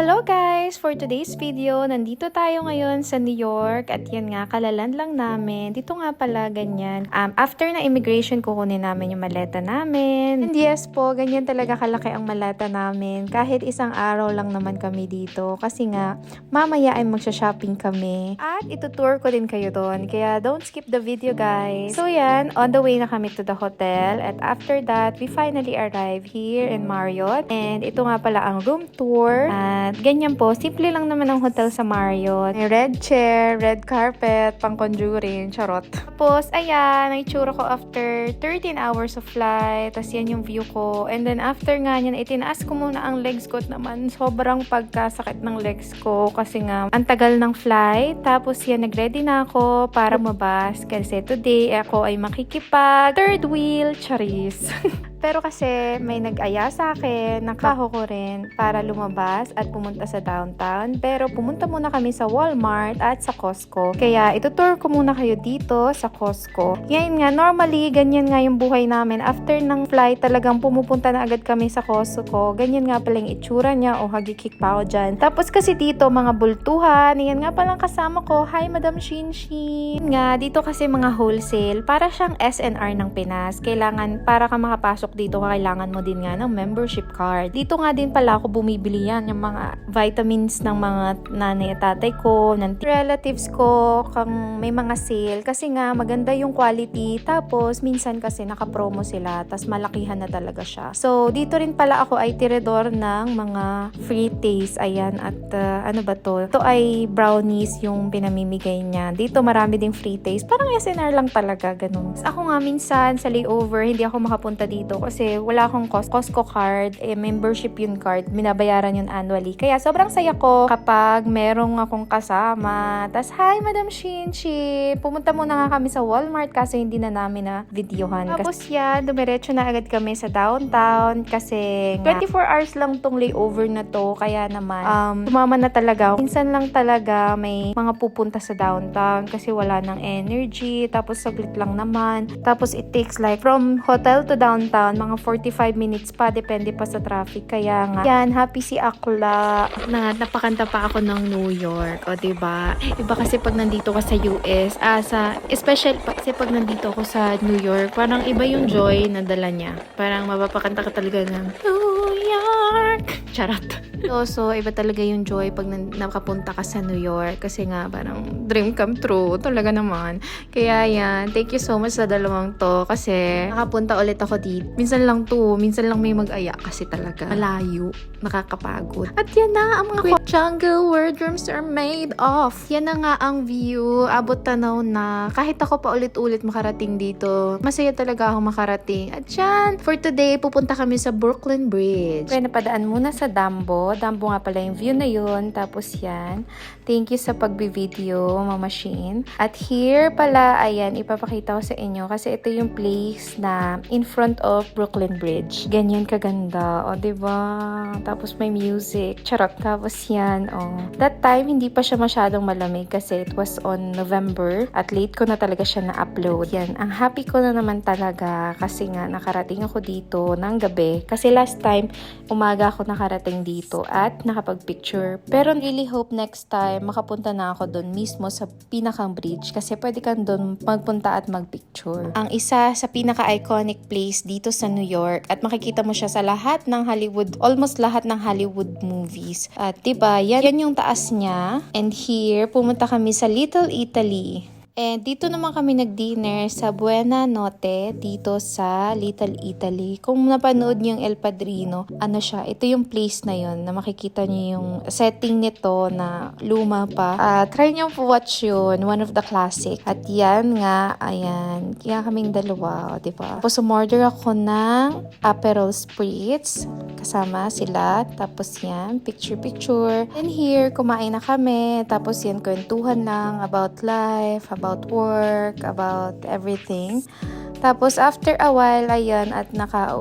Hello guys! For today's video, nandito tayo ngayon sa New York at yan nga, kalaland lang namin. Dito nga pala ganyan. After na immigration, kukunin namin yung maleta namin. And yes po, ganyan talaga kalaki ang maleta namin. Kahit isang araw lang naman kami dito. Kasi nga, mamaya ay magsha-shopping kami. At itutour ko din kayo doon. Kaya don't skip the video guys. So yan, on the way na kami to the hotel. At after that, we finally arrive here in Marriott. And ito nga pala ang room tour. At ganyan po, simple lang naman ang hotel sa Marriott. May red chair, red carpet, pang conjuring, charot. Tapos, ayan, ang itsura ko after 13 hours of flight. Tapos yan yung view ko. And then after nga yan, itinaas ko muna ang legs ko at naman sobrang pagkasakit ng legs ko kasi nga ang tagal ng flight. Tapos yan, nagready na ako para mabas kasi today ako ay makikipag third wheel, charis. Pero kasi may nag-aya sa akin, nakaho ko rin para lumabas at pumunta sa downtown. Pero pumunta muna kami sa Walmart at sa Costco. Kaya itutour ko muna kayo dito sa Costco. Ngayon nga, normally, ganyan nga yung buhay namin. After ng flight, talagang pumupunta na agad kami sa Costco. Ganyan nga pala yung itsura niya o hagikik pa ako dyan. Tapos kasi dito, mga bultuhan. Yan nga palang kasama ko. Hi, Madam Shinshin. Nga, dito kasi mga wholesale. Para siyang SNR ng Pinas. Kailangan, para ka makapasok dito, kailangan mo din nga ng membership card. Dito nga din pala ako bumibili yan, yung mga vitamins ng mga nanay at tatay ko, ng relatives ko, kung may mga sale. Kasi nga, maganda yung quality. Tapos, minsan kasi nakapromo sila, tas malakihan na talaga siya. So, dito rin pala ako ay tirador ng mga free taste. Ayan, at ano ba to? Ito ay brownies yung pinamimigay niya. Dito marami ding free taste. Parang SNR lang talaga, ganun. Ako nga minsan sa layover, hindi ako makapunta dito kasi wala akong Costco card, membership yun card, binabayaran yun annually. Kaya sobrang saya ko kapag merong akong kasama. Tas, hi Madam Shinchi! Pumunta muna nga kami sa Walmart kasi hindi na namin na videohan. Tapos yan, dumiretso na agad kami sa downtown kasi 24 hours lang tong layover na to. Kaya naman, tumama na talaga. Minsan lang talaga may mga pupunta sa downtown kasi wala ng energy. Tapos saglit lang naman. Tapos it takes like from hotel to downtown, mga 45 minutes pa, depende pa sa traffic. Kaya nga, yan, happy si Akla. Napakanta pa ako ng New York. O, diba? Iba kasi pag nandito ka sa US, especially kasi pag nandito ako sa New York, parang iba yung joy na dala niya. Parang mapapakanta ka talaga ng New York. Charot. So, iba talaga yung joy pag nakapunta ka sa New York. Kasi nga, parang dream come true. Talaga naman. Kaya yan, thank you so much sa dalawang to. Kasi nakapunta ulit ako dito. Minsan lang may mag-aya kasi talaga malayo, nakakapagod. At yan na ang mga jungle wardrooms are made of. Yan na nga ang view, abot tanaw na. Kahit ako pa ulit-ulit makarating dito, masaya talaga ako makarating. At yan, for today, pupunta kami sa Brooklyn Bridge. Kaya napadaan muna sa Dumbo. Dumbo nga pala yung view na yun. Tapos yan, thank you sa pagbi-video, Mama Shin. At here pala, ayan, ipapakita ko sa inyo kasi ito yung place na in front of Brooklyn Bridge. Ganyan kaganda. O, diba? Tapos may music. Charot. Tapos yan, that time, hindi pa siya masyadong malamig kasi it was on November at late ko na talaga siya na-upload. Yan. Ang happy ko na naman talaga kasi nga nakarating ako dito ng gabi. Kasi last time, umaga ako nakarating dito at nakapag-picture. Pero really hope next time, makapunta na ako doon mismo sa pinakang bridge kasi pwede kang doon magpunta at mag-picture. Ang isa sa pinaka-iconic place dito sa New York at makikita mo siya sa lahat ng Hollywood, almost lahat ng Hollywood movies. At diba, yan yung taas niya. And here, pumunta kami sa Little Italy. And dito naman kami nag-dinner sa Buena Notte, dito sa Little Italy. Kung napanood niyo yung El Padrino, ano siya, ito yung place na yun, na makikita niyo yung setting nito na luma pa. Try niyo po watch yun, one of the classic. At yan nga, ayan, kaya kaming dalawa, diba? Tapos umorder ako ng Aperol Spritz, kasama sila. Tapos yan, picture-picture. And here, kumain na kami. Tapos yan, kwentuhan lang about life, about work, about everything. Tapos after a while, ayan, at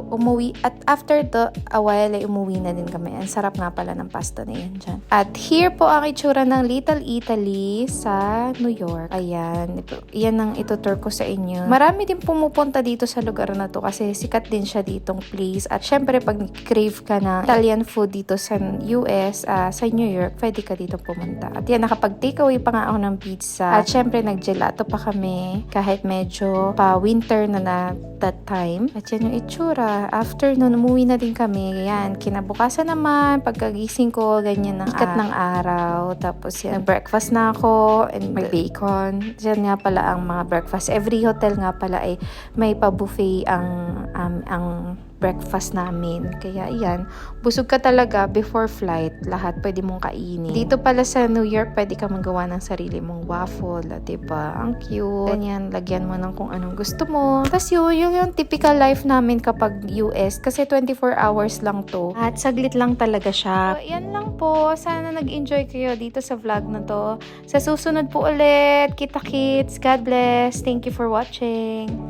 umuwi, at after a while ay umuwi na din kami. Ang sarap nga pala ng pasta na yun dyan. At here po ang itsura ng Little Italy sa New York. Ayan, yan ang itutur ko sa inyo. Marami din pumupunta dito sa lugar na to kasi sikat din siya ditong place. At syempre, pag crave ka na Italian food dito sa US, sa New York, pwede ka dito pumunta. At yan, nakapag-takeaway pa nga ako ng pizza. At syempre, nag-gelato pa kami kahit medyo pa winter na that time. At yan yung itsura. After nun, umuwi na din kami. Yan, kinabukasan naman, pagkagising ko, ganyan ng ikat ng araw. Tapos yan, nag-breakfast na ako and may bacon. Yan nga pala ang mga breakfast. Every hotel nga pala ay may pa-buffet ang breakfast namin. Kaya yan, busog ka talaga before flight. Lahat pwede mong kainin. Dito pala sa New York, pwede ka magawa ng sarili mong waffle. Diba? Ang cute. Ganyan, lagyan mo ng kung anong gusto mo. Tapos yun yung typical life namin kapag US. Kasi 24 hours lang to. At saglit lang talaga siya. So, yan lang po. Sana nag-enjoy kayo dito sa vlog na to. Sa susunod po ulit. Kita-kits. God bless. Thank you for watching.